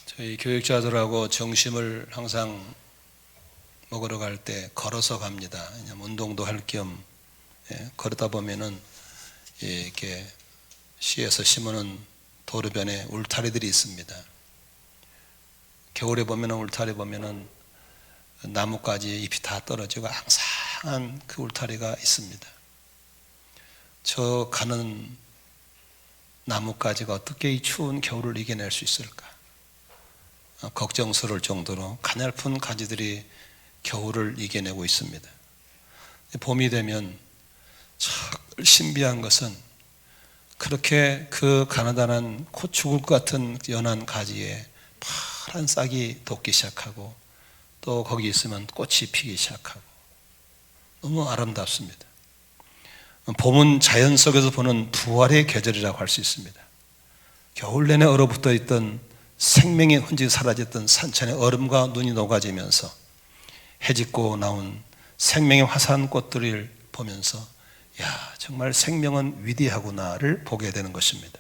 저희 교육자들하고 점심을 항상 먹으러 갈 때 걸어서 갑니다. 왜냐면 운동도 할 겸 걸어다 보면은 이렇게 시에서 심어놓은 도로변에 울타리들이 있습니다. 겨울에 보면은 울타리 보면은 나뭇가지 잎이 다 떨어지고 앙상한 그 울타리가 있습니다. 저 가는 나뭇가지가 어떻게 이 추운 겨울을 이겨낼 수 있을까? 걱정스러울 정도로 가냘픈 가지들이 겨울을 이겨내고 있습니다. 봄이 되면 참 신비한 것은 그렇게 그 가느다란 코 죽을 것 같은 연한 가지에 파란 싹이 돋기 시작하고 또 거기 있으면 꽃이 피기 시작하고 너무 아름답습니다. 봄은 자연 속에서 보는 부활의 계절이라고 할 수 있습니다. 겨울 내내 얼어붙어 있던 생명의 흔적이 사라졌던 산천의 얼음과 눈이 녹아지면서 해짓고 나온 생명의 화사한 꽃들을 보면서 야, 정말 생명은 위대하구나를 보게 되는 것입니다.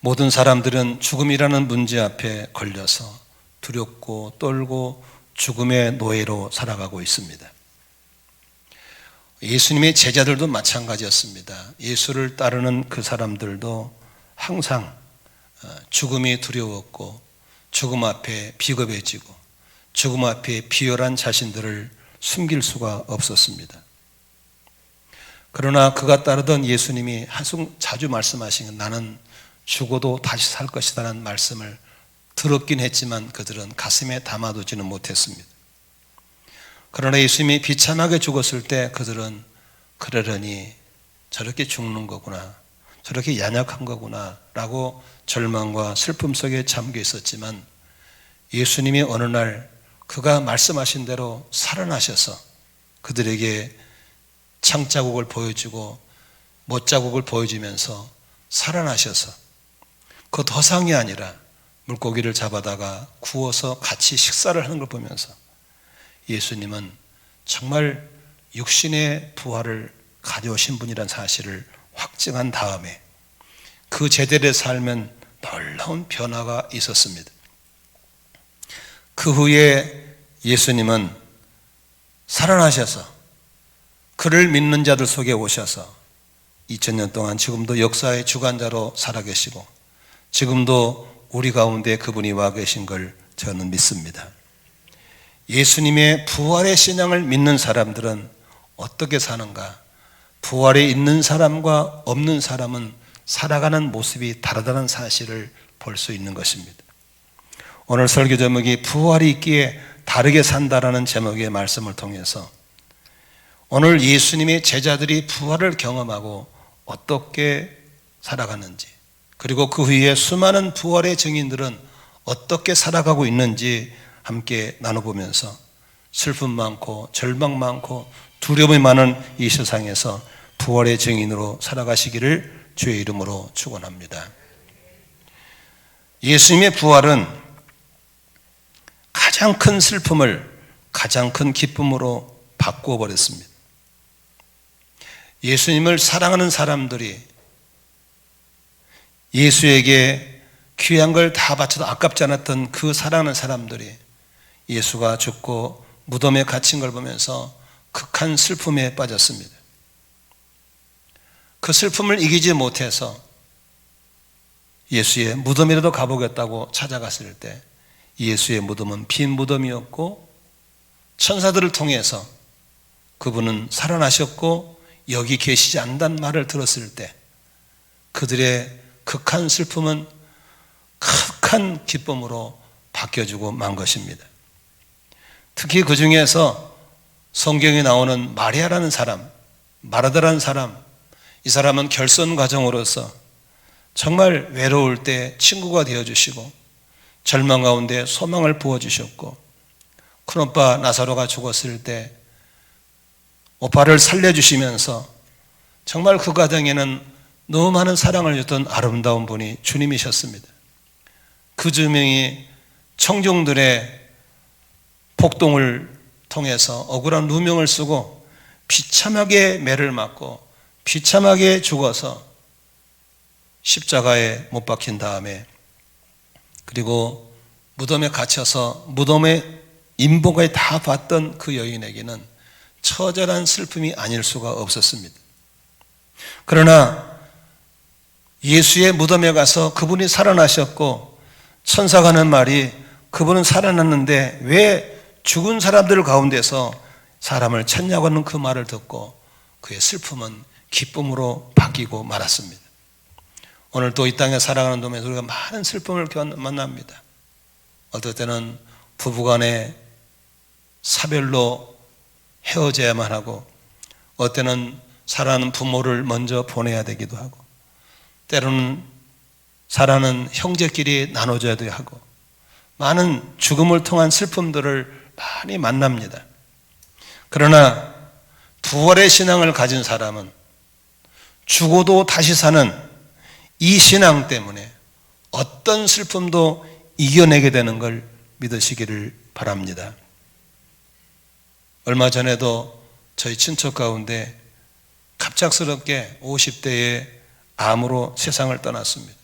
모든 사람들은 죽음이라는 문제 앞에 걸려서 두렵고 떨고 죽음의 노예로 살아가고 있습니다. 예수님의 제자들도 마찬가지였습니다. 예수를 따르는 그 사람들도 항상 죽음이 두려웠고 죽음 앞에 비겁해지고 죽음 앞에 비열한 자신들을 숨길 수가 없었습니다. 그러나 그가 따르던 예수님이 자주 말씀하신 건 나는 죽어도 다시 살 것이라는 말씀을 들었긴 했지만 그들은 가슴에 담아두지는 못했습니다. 그러나 예수님이 비참하게 죽었을 때 그들은 그러려니 저렇게 죽는 거구나, 저렇게 연약한 거구나 라고 절망과 슬픔 속에 잠겨 있었지만 예수님이 어느 날 그가 말씀하신 대로 살아나셔서 그들에게 창자국을 보여주고 못자국을 보여주면서 살아나셔서 그 더상이 아니라 물고기를 잡아다가 구워서 같이 식사를 하는 걸 보면서 예수님은 정말 육신의 부활을 가져오신 분이라는 사실을 확증한 다음에 그 제자들의 삶은 놀라운 변화가 있었습니다. 그 후에 예수님은 살아나셔서 그를 믿는 자들 속에 오셔서 2000년 동안 지금도 역사의 주관자로 살아계시고 지금도 우리 가운데 그분이 와 계신 걸 저는 믿습니다. 예수님의 부활의 신앙을 믿는 사람들은 어떻게 사는가? 부활에 있는 사람과 없는 사람은 살아가는 모습이 다르다는 사실을 볼 수 있는 것입니다. 오늘 설교 제목이 부활이 있기에 다르게 산다라는 제목의 말씀을 통해서 오늘 예수님의 제자들이 부활을 경험하고 어떻게 살아가는지 그리고 그 후에 수많은 부활의 증인들은 어떻게 살아가고 있는지 함께 나눠보면서 슬픔 많고 절망 많고 두려움이 많은 이 세상에서 부활의 증인으로 살아가시기를 주의 이름으로 축원합니다. 예수님의 부활은 가장 큰 슬픔을 가장 큰 기쁨으로 바꾸어 버렸습니다. 예수님을 사랑하는 사람들이 예수에게 귀한 걸 다 바쳐도 아깝지 않았던 그 사랑하는 사람들이 예수가 죽고 무덤에 갇힌 걸 보면서 극한 슬픔에 빠졌습니다. 그 슬픔을 이기지 못해서 예수의 무덤이라도 가보겠다고 찾아갔을 때 예수의 무덤은 빈 무덤이었고 천사들을 통해서 그분은 살아나셨고 여기 계시지 않는다는 말을 들었을 때 그들의 극한 슬픔은 극한 기쁨으로 바뀌어주고 만 것입니다. 특히 그 중에서 성경에 나오는 마리아라는 사람, 마르다라는 사람, 이 사람은 결선 과정으로서 정말 외로울 때 친구가 되어주시고 절망 가운데 소망을 부어주셨고 큰오빠 나사로가 죽었을 때 오빠를 살려주시면서 정말 그 과정에는 너무 많은 사랑을 줬던 아름다운 분이 주님이셨습니다. 그 주명이 청중들의 폭동을 통해서 억울한 누명을 쓰고 비참하게 매를 맞고 비참하게 죽어서 십자가에 못 박힌 다음에 그리고 무덤에 갇혀서 무덤의 인복을 다 봤던 그 여인에게는 처절한 슬픔이 아닐 수가 없었습니다. 그러나 예수의 무덤에 가서 그분이 살아나셨고 천사가 하는 말이 그분은 살아났는데 왜 죽은 사람들 가운데서 사람을 찾냐고 하는 그 말을 듣고 그의 슬픔은 기쁨으로 바뀌고 말았습니다. 오늘 또 이 땅에 살아가는 동안에 우리가 많은 슬픔을 만납니다. 어떨 때는 부부간에 사별로 헤어져야만 하고, 어떨 때는 사랑하는 부모를 먼저 보내야 되기도 하고, 때로는 사랑하는 형제끼리 나눠줘야 하고, 많은 죽음을 통한 슬픔들을 많이 만납니다. 그러나 부활의 신앙을 가진 사람은 죽어도 다시 사는 이 신앙 때문에 어떤 슬픔도 이겨내게 되는 걸 믿으시기를 바랍니다. 얼마 전에도 저희 친척 가운데 갑작스럽게 50대에 암으로 세상을 떠났습니다.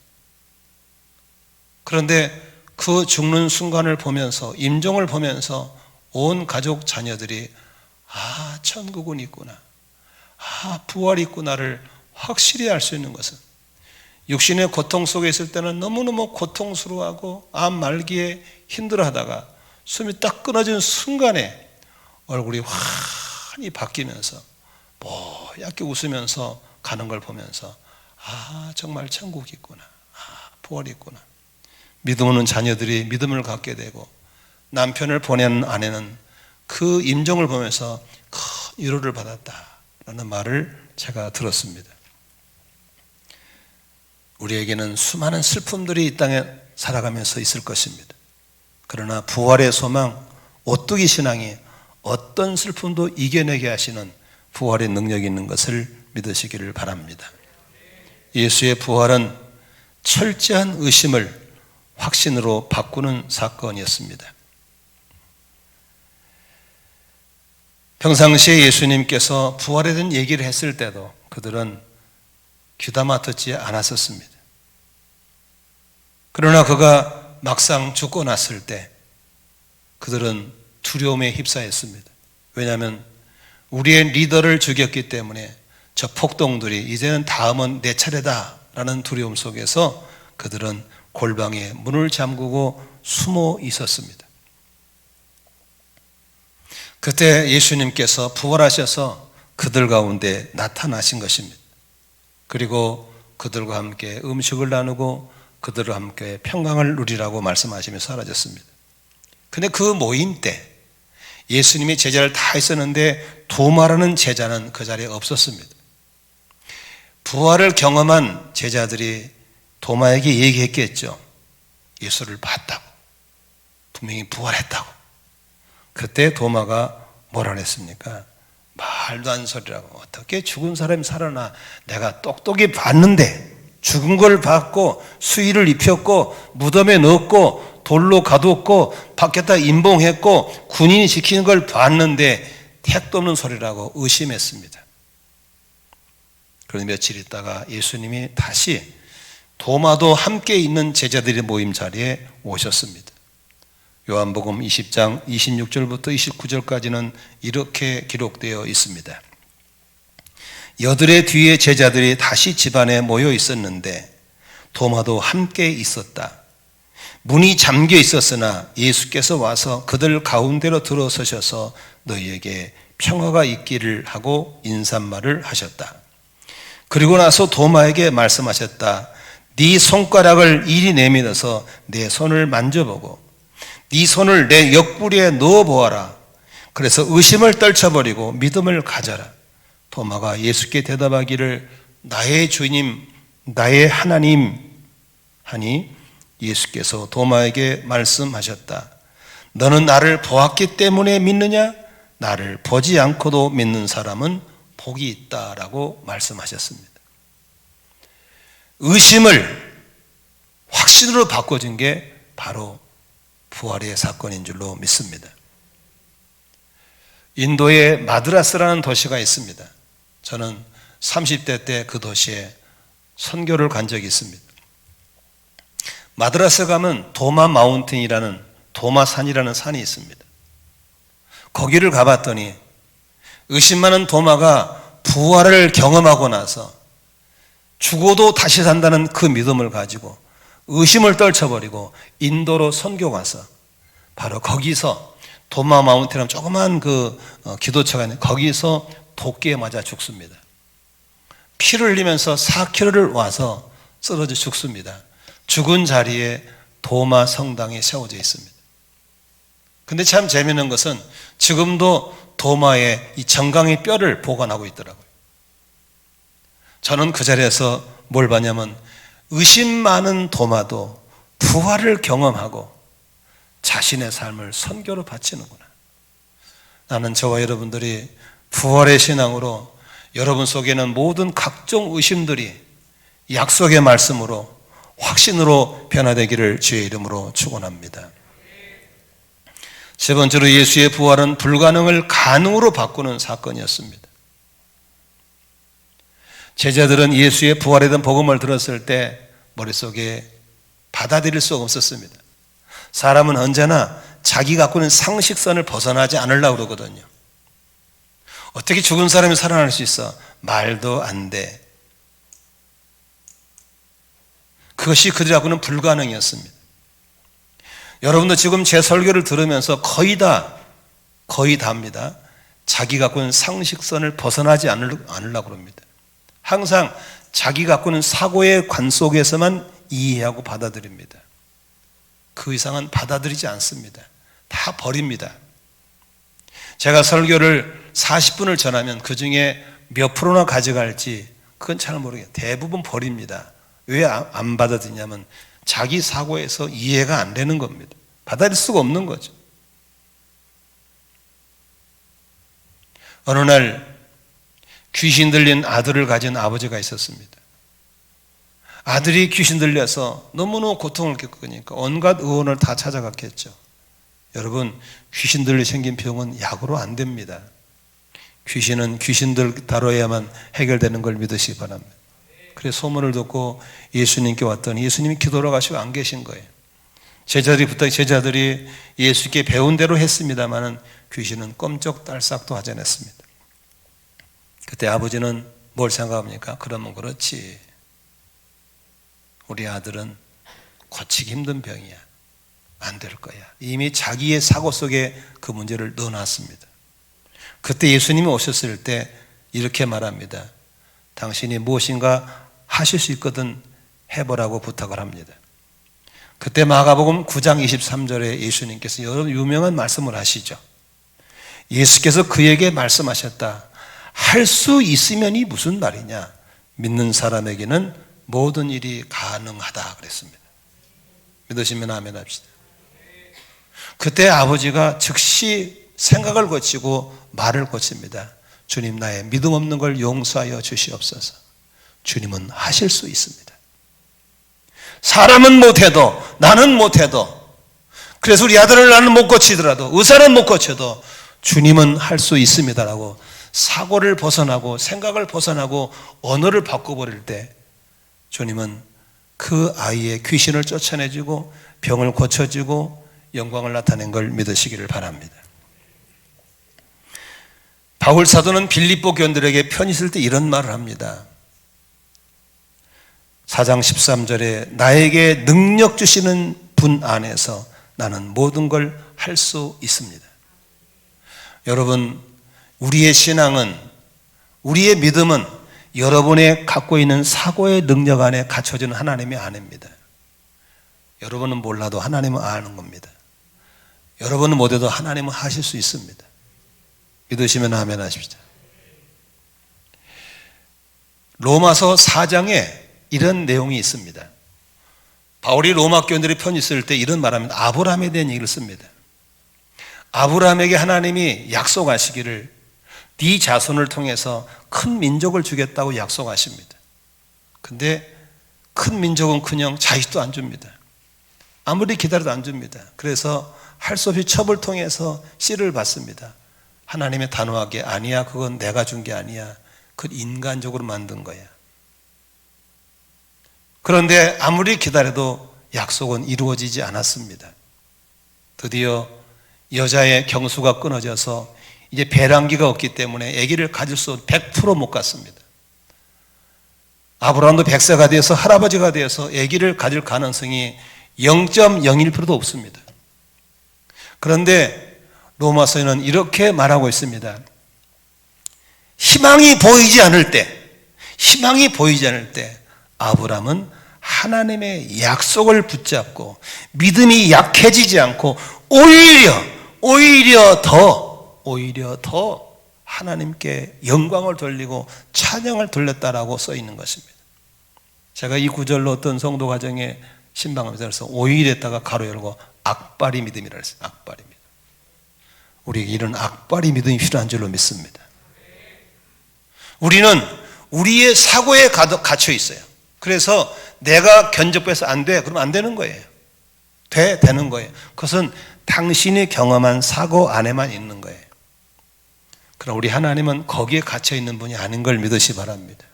그런데 그 죽는 순간을 보면서, 임종을 보면서 온 가족 자녀들이 천국은 있구나, 부활이 있구나를 확실히 알 수 있는 것은, 육신의 고통 속에 있을 때는 너무너무 고통스러워하고 암 말기에 힘들어하다가 숨이 딱 끊어지는 순간에 얼굴이 환히 바뀌면서 뽀얗게 웃으면서 가는 걸 보면서 정말 천국이 있구나, 부활이 있구나. 믿음 없는 자녀들이 믿음을 갖게 되고, 남편을 보낸 아내는 그 임종을 보면서 큰 위로를 받았다라는 말을 제가 들었습니다. 우리에게는 수많은 슬픔들이 이 땅에 살아가면서 있을 것입니다. 그러나 부활의 소망, 오뚜기 신앙이 어떤 슬픔도 이겨내게 하시는 부활의 능력이 있는 것을 믿으시기를 바랍니다. 예수의 부활은 철저한 의심을 확신으로 바꾸는 사건이었습니다. 평상시에 예수님께서 부활에 대한 얘기를 했을 때도 그들은 귀담아 듣지 않았었습니다. 그러나 그가 막상 죽고 났을 때 그들은 두려움에 휩싸였습니다. 왜냐하면 우리의 리더를 죽였기 때문에 저 폭동들이 이제는 다음은 내 차례다라는 두려움 속에서 그들은 골방에 문을 잠그고 숨어 있었습니다. 그때 예수님께서 부활하셔서 그들 가운데 나타나신 것입니다. 그리고 그들과 함께 음식을 나누고 그들과 함께 평강을 누리라고 말씀하시며 사라졌습니다. 근데 그 모임 때 예수님이 제자를 다 있었는데 도마라는 제자는 그 자리에 없었습니다. 부활을 경험한 제자들이 도마에게 얘기했겠죠. 예수를 봤다고, 분명히 부활했다고. 그때 도마가 뭐라 그랬습니까? 말도 안 소리라고. 어떻게 죽은 사람이 살아나? 내가 똑똑히 봤는데, 죽은 걸 봤고 수의를 입혔고 무덤에 넣었고 돌로 가두었고 밖에다 임봉했고 군인이 지키는 걸 봤는데 택도 없는 소리라고 의심했습니다. 그런데 며칠 있다가 예수님이 다시 도마도 함께 있는 제자들의 모임 자리에 오셨습니다. 요한복음 20장 26절부터 29절까지는 이렇게 기록되어 있습니다. 여드레 뒤에 제자들이 다시 집안에 모여 있었는데 도마도 함께 있었다. 문이 잠겨 있었으나 예수께서 와서 그들 가운데로 들어서셔서 너희에게 평화가 있기를 하고 인사말을 하셨다. 그리고 나서 도마에게 말씀하셨다. 네 손가락을 이리 내밀어서 내 손을 만져보고 네 손을 내 옆구리에 넣어보아라. 그래서 의심을 떨쳐버리고 믿음을 가져라. 도마가 예수께 대답하기를 나의 주님, 나의 하나님 하니 예수께서 도마에게 말씀하셨다. 너는 나를 보았기 때문에 믿느냐? 나를 보지 않고도 믿는 사람은 복이 있다라고 말씀하셨습니다. 의심을 확신으로 바꿔준 게 바로 부활의 사건인 줄로 믿습니다. 인도에 마드라스라는 도시가 있습니다. 저는 30대 때 그 도시에 선교를 간 적이 있습니다. 마드라스 가면 도마 마운틴이라는 도마산이라는 산이 있습니다. 거기를 가봤더니 의심 많은 도마가 부활을 경험하고 나서 죽어도 다시 산다는 그 믿음을 가지고 의심을 떨쳐버리고 인도로 선교 가서 바로 거기서 도마 마운틴이라는 조그만 기도처가 있는데 거기서 도끼에 맞아 죽습니다. 피를 흘리면서 4km를 와서 쓰러져 죽습니다. 죽은 자리에 도마 성당이 세워져 있습니다. 근데 참 재미있는 것은 지금도 도마에 이 정강이 뼈를 보관하고 있더라고요. 저는 그 자리에서 뭘 봤냐면 의심 많은 도마도 부활을 경험하고 자신의 삶을 선교로 바치는구나. 나는 저와 여러분들이 부활의 신앙으로 여러분 속에는 모든 각종 의심들이 약속의 말씀으로 확신으로 변화되기를 주의 이름으로 축원합니다. 세 번째로 예수의 부활은 불가능을 가능으로 바꾸는 사건이었습니다. 제자들은 예수의 부활에 대한 복음을 들었을 때 머릿속에 받아들일 수가 없었습니다. 사람은 언제나 자기 갖고 있는 상식선을 벗어나지 않으려고 그러거든요. 어떻게 죽은 사람이 살아날 수 있어? 말도 안 돼. 그것이 그들하고는 불가능이었습니다. 여러분도 지금 제 설교를 들으면서 거의 다입니다. 자기 갖고 있는 상식선을 벗어나지 않으려고 합니다. 항상 자기 갖고 있는 사고의 관 속에서만 이해하고 받아들입니다. 그 이상은 받아들이지 않습니다. 다 버립니다. 제가 설교를 40분을 전하면 그 중에 몇 프로나 가져갈지 그건 잘 모르겠어요. 대부분 버립니다. 왜 안 받아들이냐면 자기 사고에서 이해가 안 되는 겁니다. 받아들일 수가 없는 거죠. 어느 날 귀신 들린 아들을 가진 아버지가 있었습니다. 아들이 귀신 들려서 너무너무 고통을 겪으니까 온갖 의원을 다 찾아갔겠죠. 여러분, 귀신 들려 생긴 병은 약으로 안 됩니다. 귀신은 귀신들 다뤄야만 해결되는 걸 믿으시기 바랍니다. 그래서 소문을 듣고 예수님께 왔더니 예수님이 기도하시고 안 계신 거예요. 제자들이 예수께 배운 대로 했습니다마는 귀신은 꼼짝달싹도 하지 않았습니다. 그때 아버지는 뭘 생각합니까? 그러면 그렇지. 우리 아들은 고치기 힘든 병이야. 안 될 거야. 이미 자기의 사고 속에 그 문제를 넣어놨습니다. 그때 예수님이 오셨을 때 이렇게 말합니다. 당신이 무엇인가 하실 수 있거든 해보라고 부탁을 합니다. 그때 마가복음 9장 23절에 예수님께서 여러 유명한 말씀을 하시죠. 예수께서 그에게 말씀하셨다. 할 수 있으면이 무슨 말이냐? 믿는 사람에게는 모든 일이 가능하다 그랬습니다. 믿으시면 아멘 합시다. 그때 아버지가 즉시 생각을 고치고 말을 고칩니다. 주님, 나의 믿음 없는 걸 용서하여 주시옵소서. 주님은 하실 수 있습니다. 사람은 못해도 나는 못해도, 그래서 우리 아들을 나는 못 고치더라도, 의사는 못 고쳐도 주님은 할 수 있습니다라고 사고를 벗어나고 생각을 벗어나고 언어를 바꿔버릴 때 주님은 그 아이의 귀신을 쫓아내주고 병을 고쳐주고 영광을 나타낸 걸 믿으시기를 바랍니다. 바울 사도는 빌립보 교인들에게 편지 쓸 때 이런 말을 합니다. 4장 13절에 나에게 능력 주시는 분 안에서 나는 모든 걸 할 수 있습니다. 여러분, 우리의 신앙은, 우리의 믿음은 여러분의 갖고 있는 사고의 능력 안에 갖춰지는 하나님이 아닙니다. 여러분은 몰라도 하나님은 아는 겁니다. 여러분은 못해도 하나님은 하실 수 있습니다. 믿으시면 아멘 하십시오. 로마서 4장에 이런 내용이 있습니다. 바울이 로마 교인들이 편지 쓸 때 이런 말합니다. 아브라함에 대한 얘기를 씁니다. 아브라함에게 하나님이 약속하시기를 네 자손을 통해서 큰 민족을 주겠다고 약속하십니다. 근데 큰 민족은 그냥 자식도 안 줍니다. 아무리 기다려도 안 줍니다. 그래서 할 수 없이 첩을 통해서 씨를 받습니다. 하나님의 단호하게 아니야, 그건 내가 준 게 아니야. 그건 인간적으로 만든 거야. 그런데 아무리 기다려도 약속은 이루어지지 않았습니다. 드디어 여자의 경수가 끊어져서 이제 배란기가 없기 때문에 아기를 가질 수 100% 못 갖습니다. 아브라함도 100세가 되어서 할아버지가 되어서 아기를 가질 가능성이 0.01%도 없습니다. 그런데 로마서에는 이렇게 말하고 있습니다. 희망이 보이지 않을 때 아브라함은 하나님의 약속을 붙잡고 믿음이 약해지지 않고 오히려 더 하나님께 영광을 돌리고 찬양을 돌렸다라고 써 있는 것입니다. 제가 이 구절로 어떤 성도 가정에 신방하면서 그래서 오히려다가 가로 열고 악바리 믿음이라 했어요. 악바리 믿음. 우리에게 이런 악바리 믿음이 필요한 줄로 믿습니다. 우리는 우리의 사고에 갇혀 있어요. 그래서 내가 견적해서 안 돼. 그러면 안 되는 거예요. 되는 거예요. 그것은 당신이 경험한 사고 안에만 있는 거예요. 그럼 우리 하나님은 거기에 갇혀 있는 분이 아닌 걸 믿으시 바랍니다.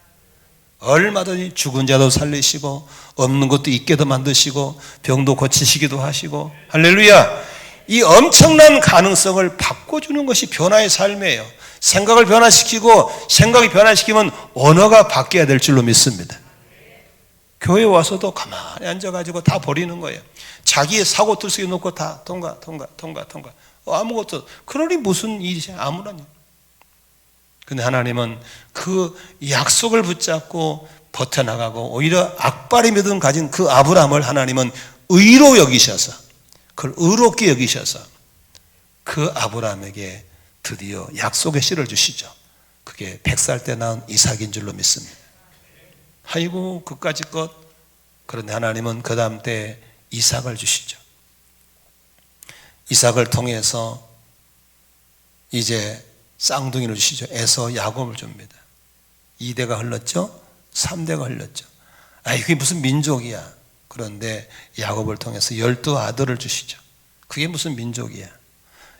얼마든지 죽은 자도 살리시고 없는 것도 있게도 만드시고 병도 고치시기도 하시고 할렐루야. 이 엄청난 가능성을 바꿔주는 것이 변화의 삶이에요. 생각을 변화시키고 생각이 변화시키면 언어가 바뀌어야 될 줄로 믿습니다. 교회 와서도 가만히 앉아가지고 다 버리는 거예요. 자기의 사고 들썩이 놓고 다 통과. 아무것도. 그러니 무슨 일이지? 아무런 일. 근데 하나님은 그 약속을 붙잡고 버텨나가고 오히려 악바리 믿음 가진 그 아브라함을 하나님은 의로 여기셔서 그걸 의롭게 여기셔서 그 아브라함에게 드디어 약속의 씨를 주시죠. 그게 100살 때 낳은 이삭인 줄로 믿습니다. 아이고 그까짓 것. 그런데 하나님은 그 다음 때 이삭을 주시죠. 이삭을 통해서 이제 쌍둥이를 주시죠. 에서 야곱을 줍니다. 2대가 흘렀죠. 3대가 흘렀죠. 이게 무슨 민족이야. 그런데 야곱을 통해서 12아들을 주시죠. 그게 무슨 민족이야.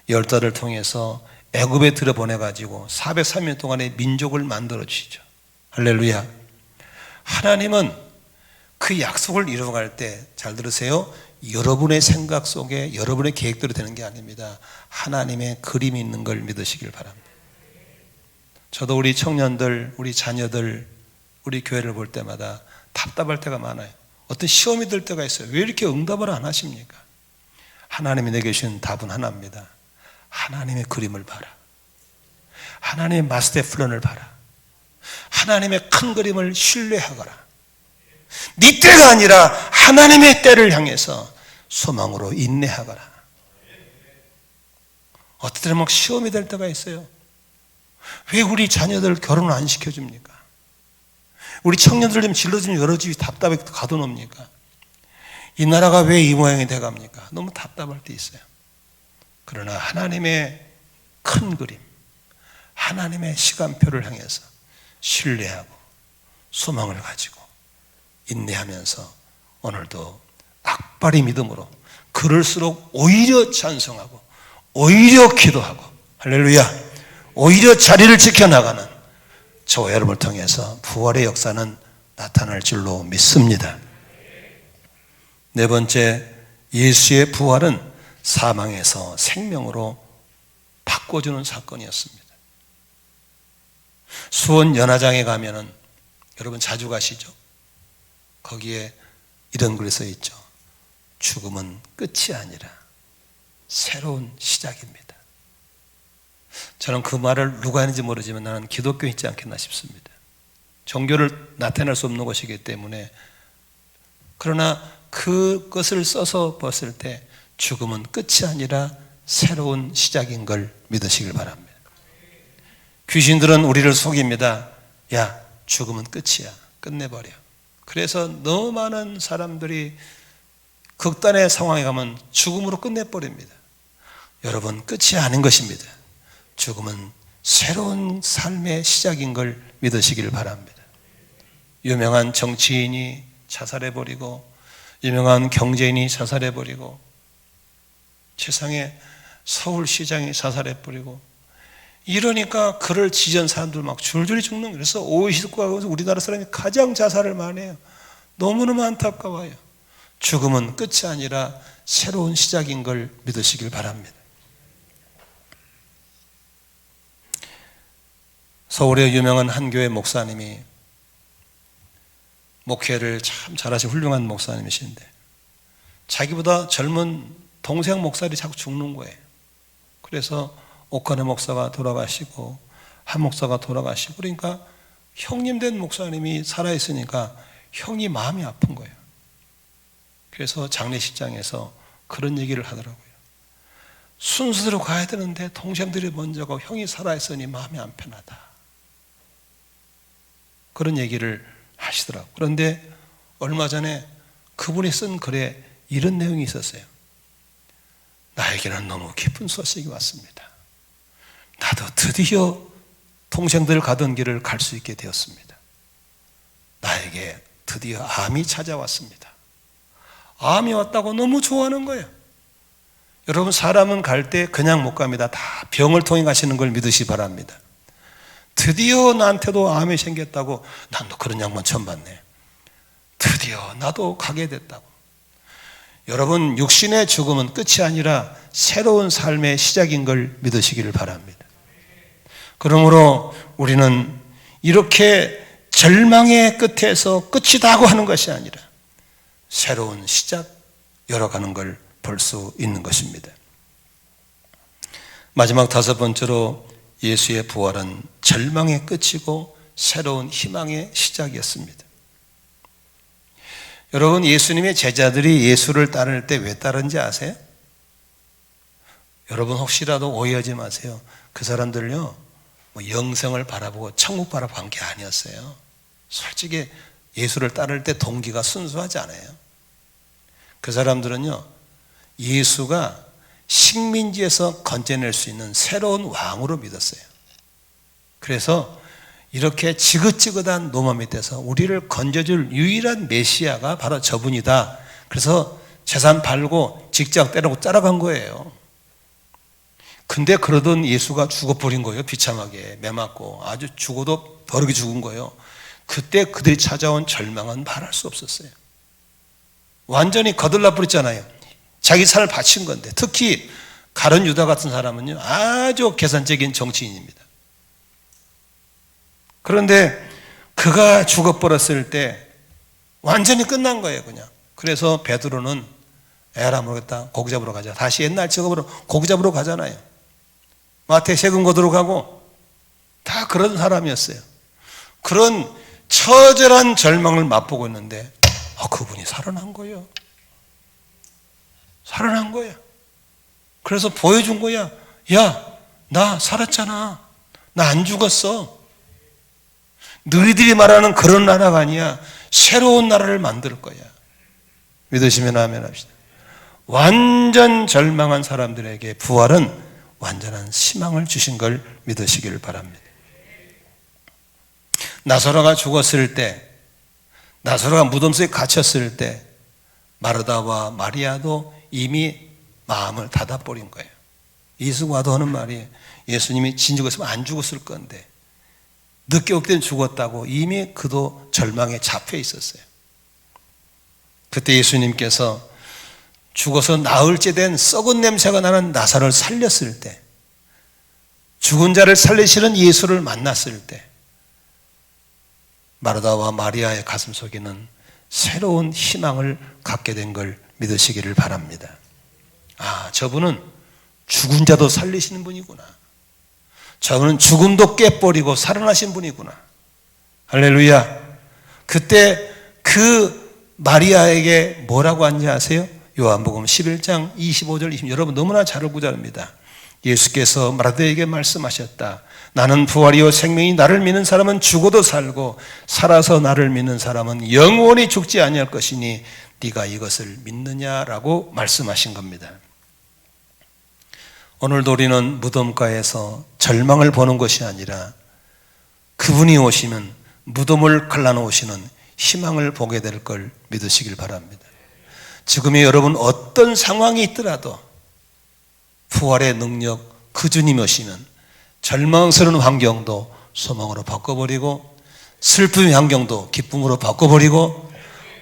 12아들을 통해서 애굽에 들여보내가지고 403년 동안의 민족을 만들어 주시죠. 할렐루야. 하나님은 그 약속을 이루어갈 때 잘 들으세요. 여러분의 생각 속에 여러분의 계획대로 되는 게 아닙니다. 하나님의 그림이 있는 걸 믿으시길 바랍니다. 저도 우리 청년들, 우리 자녀들, 우리 교회를 볼 때마다 답답할 때가 많아요. 어떤 시험이 들 때가 있어요. 왜 이렇게 응답을 안 하십니까? 하나님이 내게 주신 답은 하나입니다. 하나님의 그림을 봐라. 하나님의 마스터 플랜을 봐라. 하나님의 큰 그림을 신뢰하거라. 네 때가 아니라 하나님의 때를 향해서 소망으로 인내하거라. 어떨 때는 막 시험이 될 때가 있어요. 왜 우리 자녀들 결혼을 안 시켜줍니까? 우리 청년들 좀 질러주면 여러 집이 답답해 가둬놓습니까? 이 나라가 왜 이 모양이 돼갑니까? 너무 답답할 때 있어요. 그러나 하나님의 큰 그림, 하나님의 시간표를 향해서 신뢰하고 소망을 가지고 인내하면서 오늘도 악바리 믿음으로 그럴수록 오히려 찬송하고 오히려 기도하고 할렐루야. 오히려 자리를 지켜나가는 저와 여러분을 통해서 부활의 역사는 나타날 줄로 믿습니다. 네 번째, 예수의 부활은 사망에서 생명으로 바꿔주는 사건이었습니다. 수원 연화장에 가면은 여러분 자주 가시죠? 거기에 이런 글이 써 있죠. 죽음은 끝이 아니라 새로운 시작입니다. 저는 그 말을 누가 했는지 모르지만 나는 기독교에 있지 않겠나 싶습니다. 종교를 나타낼 수 없는 것이기 때문에. 그러나 그것을 써서 봤을 때 죽음은 끝이 아니라 새로운 시작인 걸 믿으시길 바랍니다. 귀신들은 우리를 속입니다. 야, 죽음은 끝이야. 끝내버려. 그래서 너무 많은 사람들이 극단의 상황에 가면 죽음으로 끝내버립니다. 여러분, 끝이 아닌 것입니다. 죽음은 새로운 삶의 시작인 걸 믿으시길 바랍니다. 유명한 정치인이 자살해버리고 유명한 경제인이 자살해버리고 세상에 서울시장이 자살해버리고 이러니까 그를 지지한 사람들 막 줄줄이 죽는 거예요. 그래서 OECD 국가에서 우리나라 사람이 가장 자살을 많이 해요. 너무너무 안타까워요. 죽음은 끝이 아니라 새로운 시작인 걸 믿으시길 바랍니다. 서울의 유명한 한 교회 목사님이 목회를 참 잘하시는 훌륭한 목사님이신데 자기보다 젊은 동생 목사들이 자꾸 죽는 거예요. 그래서 옥간의 목사가 돌아가시고 한 목사가 돌아가시고 그러니까 형님 된 목사님이 살아있으니까 형이 마음이 아픈 거예요. 그래서 장례식장에서 그런 얘기를 하더라고요. 순서대로 가야 되는데 동생들이 먼저 가고 형이 살아있으니 마음이 안 편하다. 그런 얘기를 하시더라고요. 그런데 얼마 전에 그분이 쓴 글에 이런 내용이 있었어요. 나에게는 너무 기쁜 소식이 왔습니다. 나도 드디어 동생들 가던 길을 갈 수 있게 되었습니다. 나에게 드디어 암이 찾아왔습니다. 암이 왔다고 너무 좋아하는 거예요. 여러분, 사람은 갈 때 그냥 못 갑니다. 다 병을 통해 가시는 걸 믿으시 바랍니다. 드디어 나한테도 암이 생겼다고. 난도 그런 양반 처음 봤네. 드디어 나도 가게 됐다고. 여러분, 육신의 죽음은 끝이 아니라 새로운 삶의 시작인 걸 믿으시기를 바랍니다. 그러므로 우리는 이렇게 절망의 끝에서 끝이다고 하는 것이 아니라 새로운 시작 열어가는 걸 볼 수 있는 것입니다. 마지막 다섯 번째로 예수의 부활은 절망의 끝이고 새로운 희망의 시작이었습니다. 여러분, 예수님의 제자들이 예수를 따를 때 왜 따른지 아세요? 여러분 혹시라도 오해하지 마세요. 그 사람들요, 영생을 바라보고 천국 바라보고 한 게 아니었어요. 솔직히 예수를 따를 때 동기가 순수하지 않아요. 그 사람들은요, 예수가 식민지에서 건져낼 수 있는 새로운 왕으로 믿었어요. 그래서 이렇게 지긋지긋한 노마 밑에서 우리를 건져줄 유일한 메시아가 바로 저분이다. 그래서 재산 팔고 직장 때리고 따라간 거예요. 근데 그러던 예수가 죽어버린 거예요. 비참하게 매 맞고 아주 죽어도 버르게 죽은 거예요. 그때 그들이 찾아온 절망은 말할 수 없었어요. 완전히 거들나 버렸잖아요. 자기 삶을 바친 건데. 특히 가룟 유다 같은 사람은요, 아주 계산적인 정치인입니다. 그런데 그가 죽어버렸을 때 완전히 끝난 거예요, 그냥. 그래서 베드로는 에라 모르겠다, 고기 잡으러 가자. 다시 옛날 직업으로 고기 잡으러 가잖아요. 마태 세금 거두러 가고 다 그런 사람이었어요. 그런 처절한 절망을 맛보고 있는데 그분이 살아난 거예요. 살아난 거야. 그래서 보여준 거야. 야, 나 살았잖아. 나 안 죽었어. 너희들이 말하는 그런 나라가 아니야. 새로운 나라를 만들 거야. 믿으시면 아멘 합시다. 완전 절망한 사람들에게 부활은 완전한 희망을 주신 걸 믿으시길 바랍니다. 나사로가 죽었을 때, 나사로가 무덤 속에 갇혔을 때 마르다와 마리아도 이미 마음을 닫아버린 거예요. 이승화도 하는 말이 예수님이 진죽었으면 안 죽었을 건데 늦게 올 때는 죽었다고 이미 그도 절망에 잡혀 있었어요. 그때 예수님께서 죽어서 나흘째 된 썩은 냄새가 나는 나사로를 살렸을 때, 죽은 자를 살리시는 예수를 만났을 때 마르다와 마리아의 가슴 속에는 새로운 희망을 갖게 된 걸 믿으시기를 바랍니다. 저분은 죽은 자도 살리시는 분이구나. 저분은 죽음도 깨버리고 살아나신 분이구나. 할렐루야. 그때 그 마리아에게 뭐라고 한지 아세요? 요한복음 11장 25절 20절. 여러분 너무나 잘 알고 자랍니다. 예수께서 마르다에게 말씀하셨다. 나는 부활이요 생명이, 나를 믿는 사람은 죽어도 살고 살아서 나를 믿는 사람은 영원히 죽지 아니할 것이니 네가 이것을 믿느냐라고 말씀하신 겁니다. 오늘도 우리는 무덤가에서 절망을 보는 것이 아니라 그분이 오시면 무덤을 갈라놓으시는 희망을 보게 될 걸 믿으시길 바랍니다. 지금의 여러분 어떤 상황이 있더라도 부활의 능력, 그 주님이 오시면 절망스러운 환경도 소망으로 바꿔버리고 슬픔의 환경도 기쁨으로 바꿔버리고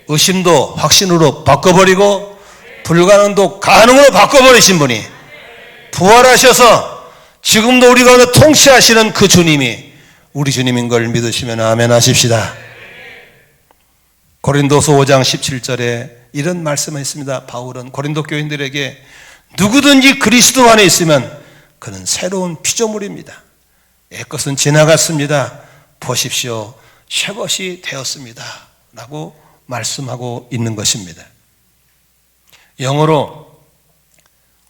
의심도 확신으로 바꿔버리고 불가능도 가능으로 바꿔버리신 분이 부활하셔서 지금도 우리 가운데 통치하시는 그 주님이 우리 주님인 걸 믿으시면 아멘 하십시다. 고린도서 5장 17절에 이런 말씀이 있습니다. 바울은 고린도 교인들에게 누구든지 그리스도 안에 있으면 그는 새로운 피조물입니다. 옛것은 지나갔습니다. 보십시오. 새것이 되었습니다. 라고 말씀하고 있는 것입니다. 영어로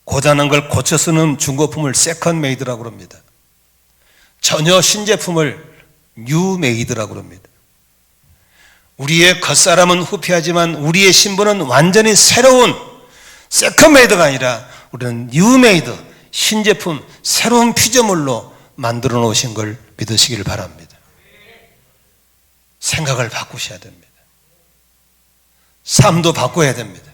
고장난 걸 고쳐 쓰는 중고품을 세컨드 메이드라고 합니다. 전혀 신제품을 뉴 메이드라고 합니다. 우리의 겉사람은 후피하지만 우리의 신분은 완전히 새로운 세컨드 메이드가 아니라 우리는 뉴 메이드, 신제품, 새로운 피조물로 만들어 놓으신 걸 믿으시길 바랍니다. 생각을 바꾸셔야 됩니다. 삶도 바꿔야 됩니다.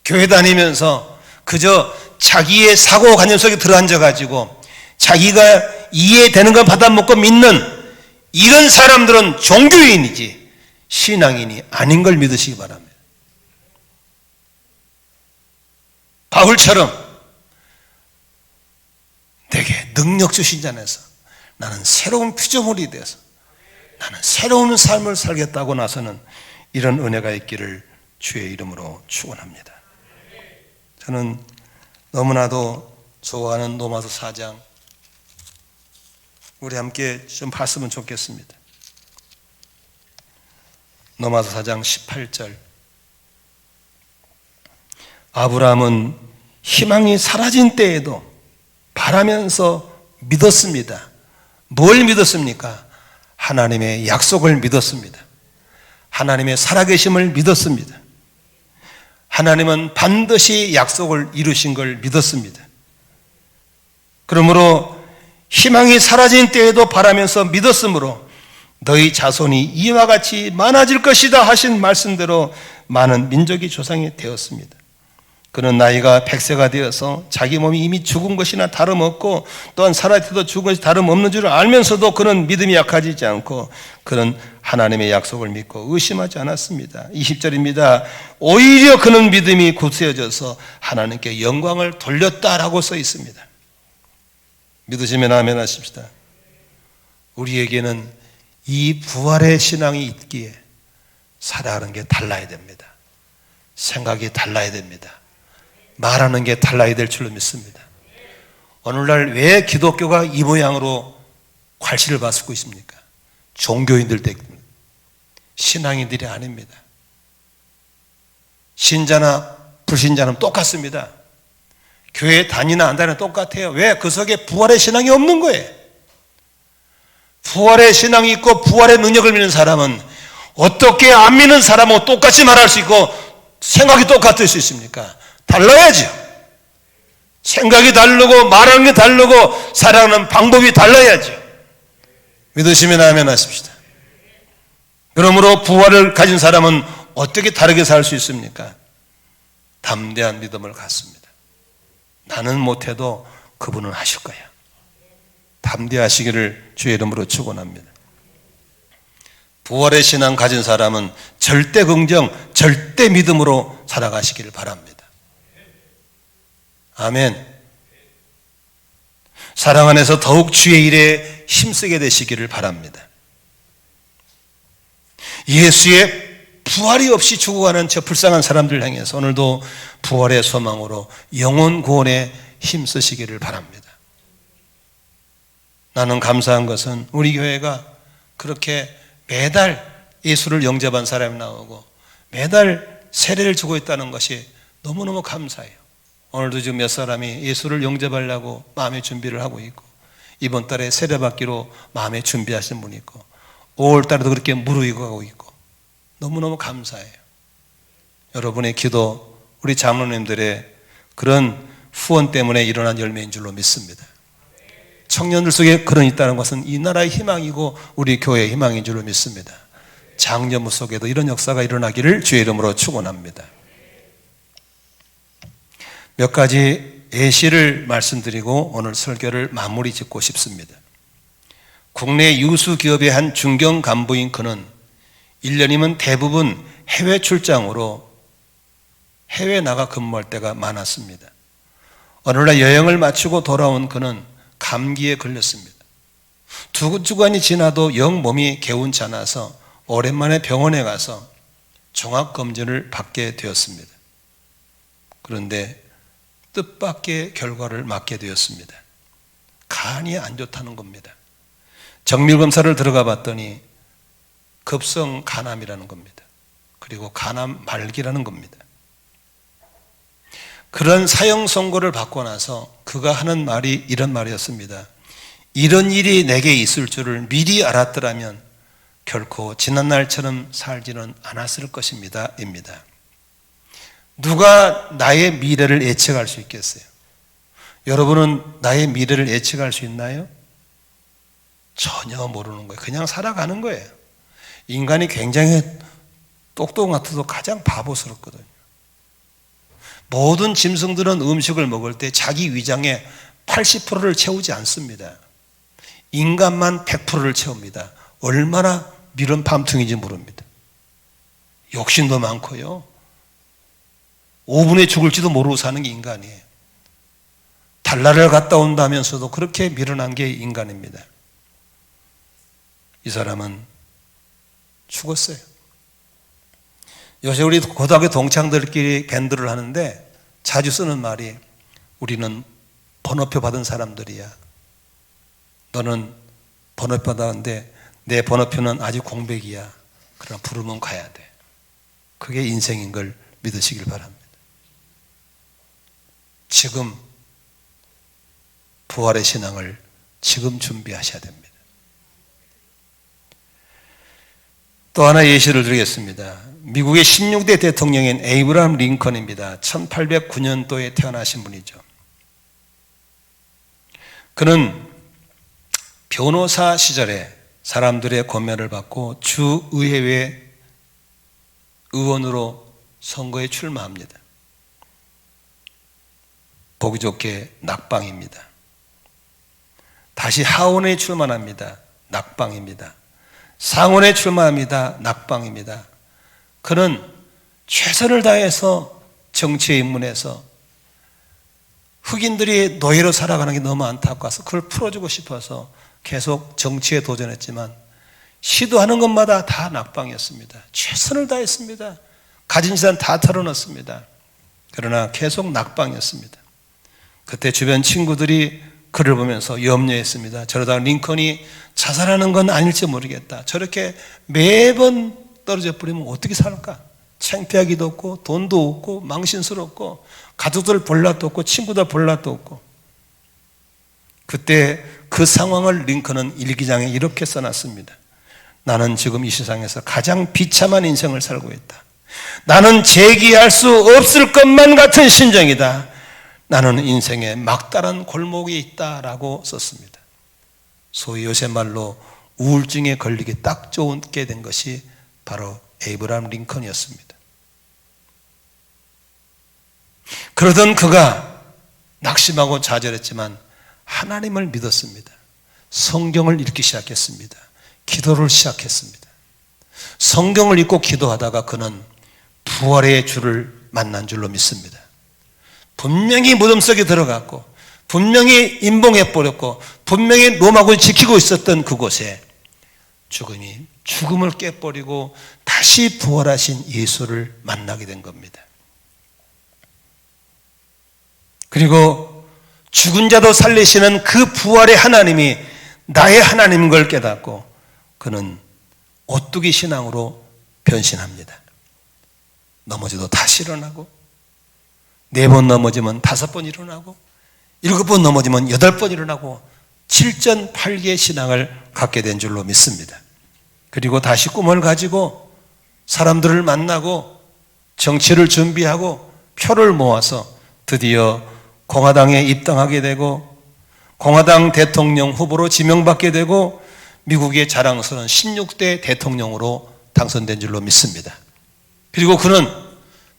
교회 다니면서 그저 자기의 사고관념 속에 들어앉아가지고 자기가 이해되는 건 받아먹고 믿는 이런 사람들은 종교인이지 신앙인이 아닌 걸 믿으시기 바랍니다. 바울처럼 내게 능력 주신 자에서 나는 새로운 피조물이 되어서 나는 새로운 삶을 살겠다고 나서는 이런 은혜가 있기를 주의 이름으로 축원합니다. 저는 너무나도 좋아하는 로마서 4장 우리 함께 좀 봤으면 좋겠습니다. 로마서 4장 18절 아브라함은 희망이 사라진 때에도 바라면서 믿었습니다. 뭘 믿었습니까? 하나님의 약속을 믿었습니다. 하나님의 살아계심을 믿었습니다. 하나님은 반드시 약속을 이루신 걸 믿었습니다. 그러므로 희망이 사라진 때에도 바라면서 믿었으므로 너희 자손이 이와 같이 많아질 것이다 하신 말씀대로 많은 민족이 조상이 되었습니다. 그는 나이가 100세가 되어서 자기 몸이 이미 죽은 것이나 다름없고 또한 살아있어도 죽은 것이 다름없는 줄 알면서도 그는 믿음이 약해지지 않고 그는 하나님의 약속을 믿고 의심하지 않았습니다. 20절입니다. 오히려 그는 믿음이 굳세어져서 하나님께 영광을 돌렸다라고 써 있습니다. 믿으시면 아멘 하십시다. 우리에게는 이 부활의 신앙이 있기에 살아가는 게 달라야 됩니다. 생각이 달라야 됩니다. 말하는 게 달라야 될 줄로 믿습니다. 오늘날 왜 기독교가 이 모양으로 괄시를 받고 있습니까? 종교인들 때문에 신앙인들이 아닙니다. 신자나 불신자는 똑같습니다. 교회 다니나 안 다니나 똑같아요. 왜? 그 속에 부활의 신앙이 없는 거예요. 부활의 신앙이 있고 부활의 능력을 믿는 사람은 어떻게 안 믿는 사람하고 똑같이 말할 수 있고 생각이 똑같을 수 있습니까? 달라야죠. 생각이 다르고 말하는 게 다르고 살아가는 방법이 달라야죠. 믿으시면 아멘 하십시다. 그러므로 부활을 가진 사람은 어떻게 다르게 살 수 있습니까? 담대한 믿음을 갖습니다. 나는 못해도 그분은 하실 거야. 담대하시기를 주의 이름으로 축원합니다. 부활의 신앙 가진 사람은 절대 긍정, 절대 믿음으로 살아가시기를 바랍니다. 아멘. 사랑 안에서 더욱 주의 일에 힘쓰게 되시기를 바랍니다. 예수의 부활이 없이 죽어가는 저 불쌍한 사람들 향해서 오늘도 부활의 소망으로 영혼 구원에 힘쓰시기를 바랍니다. 나는 감사한 것은 우리 교회가 그렇게 매달 예수를 영접한 사람이 나오고 매달 세례를 주고 있다는 것이 너무너무 감사해요. 오늘도 지금 몇 사람이 예수를 영접하려고 마음의 준비를 하고 있고 이번 달에 세례받기로 마음의 준비하신 분이 있고 5월 달에도 그렇게 무르익어가고 있고 너무너무 감사해요. 여러분의 기도, 우리 장로님들의 그런 후원 때문에 일어난 열매인 줄로 믿습니다. 청년들 속에 그런 있다는 것은 이 나라의 희망이고 우리 교회의 희망인 줄로 믿습니다. 장려무 속에도 이런 역사가 일어나기를 주의 이름으로 축원합니다. 몇 가지 예시를 말씀드리고 오늘 설교를 마무리 짓고 싶습니다. 국내 유수 기업의 한 중견 간부인 그는 1년이면 대부분 해외 출장으로 해외 나가 근무할 때가 많았습니다. 어느 날 여행을 마치고 돌아온 그는 감기에 걸렸습니다. 두 주간이 지나도 영 몸이 개운치 않아서 오랜만에 병원에 가서 종합검진을 받게 되었습니다. 그런데 뜻밖의 결과를 맞게 되었습니다. 간이 안 좋다는 겁니다. 정밀검사를 들어가 봤더니 급성 간암이라는 겁니다. 그리고 간암 말기라는 겁니다. 그런 사형 선고를 받고 나서 그가 하는 말이 이런 말이었습니다. 이런 일이 내게 있을 줄을 미리 알았더라면 결코 지난날처럼 살지는 않았을 것입니다. 입니다. 누가 나의 미래를 예측할 수 있겠어요? 여러분은 나의 미래를 예측할 수 있나요? 전혀 모르는 거예요. 그냥 살아가는 거예요. 인간이 굉장히 똑똑한 것 같아도 가장 바보스럽거든요. 모든 짐승들은 음식을 먹을 때 자기 위장의 80%를 채우지 않습니다. 인간만 100%를 채웁니다. 얼마나 미련 밤퉁인지 모릅니다. 욕심도 많고요. 5분에 죽을지도 모르고 사는 게 인간이에요. 달나라를 갔다 온다면서도 그렇게 미련한 게 인간입니다. 이 사람은 죽었어요. 요새 우리 고등학교 동창들끼리 밴드를 하는데 자주 쓰는 말이 우리는 번호표 받은 사람들이야. 너는 번호표 받았는데 내 번호표는 아직 공백이야. 그러나 부르면 가야 돼. 그게 인생인 걸 믿으시길 바랍니다. 지금 부활의 신앙을 지금 준비하셔야 됩니다. 또 하나 예시를 드리겠습니다. 미국의 16대 대통령인 에이브라함 링컨입니다. 1809년도에 태어나신 분이죠. 그는 변호사 시절에 사람들의 권면을 받고 주의회 의원으로 선거에 출마합니다. 보기 좋게 낙방입니다. 다시 하원에 출마합니다. 낙방입니다. 상원에 출마합니다. 낙방입니다. 그는 최선을 다해서 정치에 입문해서 흑인들이 노예로 살아가는 게 너무 안타까워서 그걸 풀어주고 싶어서 계속 정치에 도전했지만 시도하는 것마다 다 낙방이었습니다. 최선을 다했습니다. 가진 재산 다 털어넣었습니다. 그러나 계속 낙방이었습니다. 그때 주변 친구들이 그를 보면서 염려했습니다. 저러다가 링컨이 자살하는 건 아닐지 모르겠다. 저렇게 매번 떨어져 버리면 어떻게 살까? 창피하기도 없고 돈도 없고 망신스럽고 가족들 볼 낯도 없고 친구들 볼 낯도 없고. 그때 그 상황을 링컨은 일기장에 이렇게 써놨습니다. 나는 지금 이 세상에서 가장 비참한 인생을 살고 있다. 나는 재기할 수 없을 것만 같은 심정이다. 나는 인생의 막다른 골목에 있다라고 썼습니다. 소위 요새 말로 우울증에 걸리기 딱 좋게 된 것이 바로 에이브라함 링컨이었습니다. 그러던 그가 낙심하고 좌절했지만 하나님을 믿었습니다. 성경을 읽기 시작했습니다. 기도를 시작했습니다. 성경을 읽고 기도하다가 그는 부활의 주를 만난 줄로 믿습니다. 분명히 무덤 속에 들어갔고 분명히 임봉해버렸고 분명히 로마군이 지키고 있었던 그곳에 죽음을 깨버리고 다시 부활하신 예수를 만나게 된 겁니다. 그리고 죽은 자도 살리시는 그 부활의 하나님이 나의 하나님인 걸 깨닫고 그는 오뚜기 신앙으로 변신합니다. 넘어져도 다시 일어나고 4번 넘어지면 5번 일어나고 7번 넘어지면 8번 일어나고 7전8개 신앙을 갖게 된 줄로 믿습니다. 그리고 다시 꿈을 가지고 사람들을 만나고 정치를 준비하고 표를 모아서 드디어 공화당에 입당하게 되고 공화당 대통령 후보로 지명받게 되고 미국의 자랑스러운 16대 대통령으로 당선된 줄로 믿습니다. 그리고 그는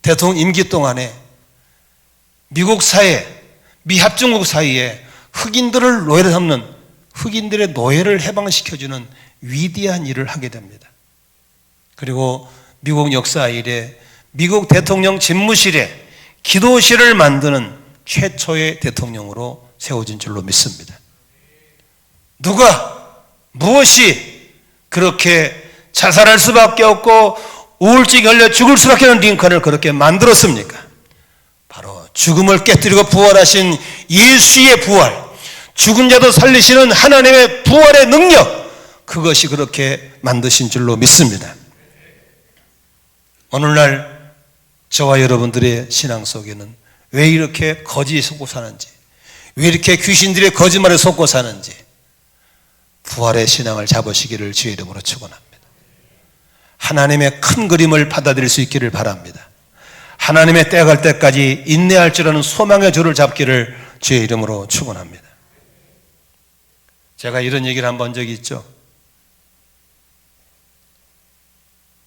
대통령 임기 동안에 미국 사회, 미합중국 사이에 흑인들을 노예로 삼는 흑인들의 노예를 해방시켜주는 위대한 일을 하게 됩니다. 그리고 미국 역사 이래 미국 대통령 집무실에 기도실을 만드는 최초의 대통령으로 세워진 줄로 믿습니다. 누가 무엇이 그렇게 자살할 수밖에 없고 우울증에 걸려 죽을 수밖에 없는 링컨을 그렇게 만들었습니까? 바로 죽음을 깨뜨리고 부활하신 예수의 부활, 죽은 자도 살리시는 하나님의 부활의 능력, 그것이 그렇게 만드신 줄로 믿습니다. 오늘날 저와 여러분들의 신앙 속에는 왜 이렇게 거짓에 속고 사는지, 왜 이렇게 귀신들의 거짓말에 속고 사는지 부활의 신앙을 잡으시기를 주의 이름으로 축원합니다. 하나님의 큰 그림을 받아들일 수 있기를 바랍니다. 하나님의 때가 갈 때까지 인내할 줄 아는 소망의 줄을 잡기를 주의 이름으로 축원합니다. 제가 이런 얘기를 한번 한 적이 있죠.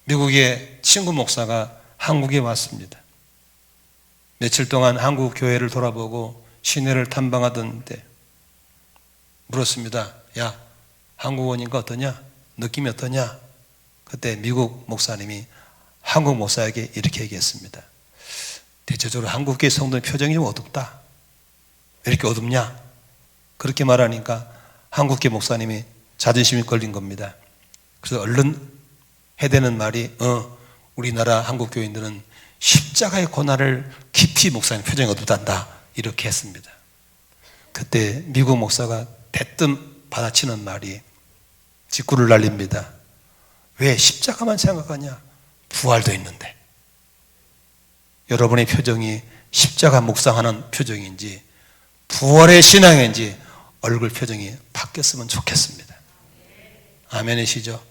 미국의 친구 목사가 한국에 왔습니다. 며칠 동안 한국 교회를 돌아보고 시내를 탐방하던데 물었습니다. 야, 한국 오니까 어떠냐? 느낌이 어떠냐? 그때 미국 목사님이 한국 목사에게 이렇게 얘기했습니다. 대체적으로 한국교회 성도의 표정이 좀 어둡다. 왜 이렇게 어둡냐? 그렇게 말하니까 한국교회 목사님이 자존심이 걸린 겁니다. 그래서 얼른 해대는 말이 우리나라 한국교인들은 십자가의 고난을 깊이 목사님 표정이 어둡단다. 이렇게 했습니다. 그때 미국 목사가 대뜸 받아치는 말이 직구를 날립니다. 왜 십자가만 생각하냐? 부활도 있는데. 여러분의 표정이 십자가 묵상하는 표정인지 부활의 신앙인지 얼굴 표정이 바뀌었으면 좋겠습니다. 아멘이시죠?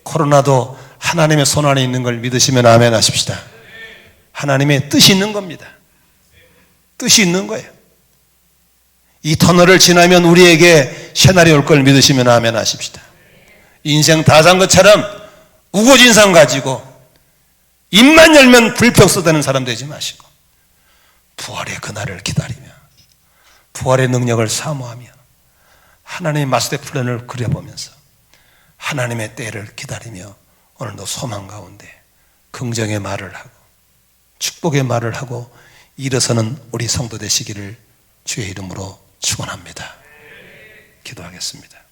코로나도 하나님의 손 안에 있는 걸 믿으시면 아멘 하십시다. 하나님의 뜻이 있는 겁니다. 뜻이 있는 거예요. 이 터널을 지나면 우리에게 새날이 올 걸 믿으시면 아멘 하십시다. 인생 다 산 것처럼 우고진상 가지고 입만 열면 불평 쏟아내는 사람 되지 마시고 부활의 그날을 기다리며 부활의 능력을 사모하며 하나님의 마스터 플랜을 그려보면서 하나님의 때를 기다리며 오늘도 소망 가운데 긍정의 말을 하고 축복의 말을 하고 일어서는 우리 성도 되시기를 주의 이름으로 축원합니다. 기도하겠습니다.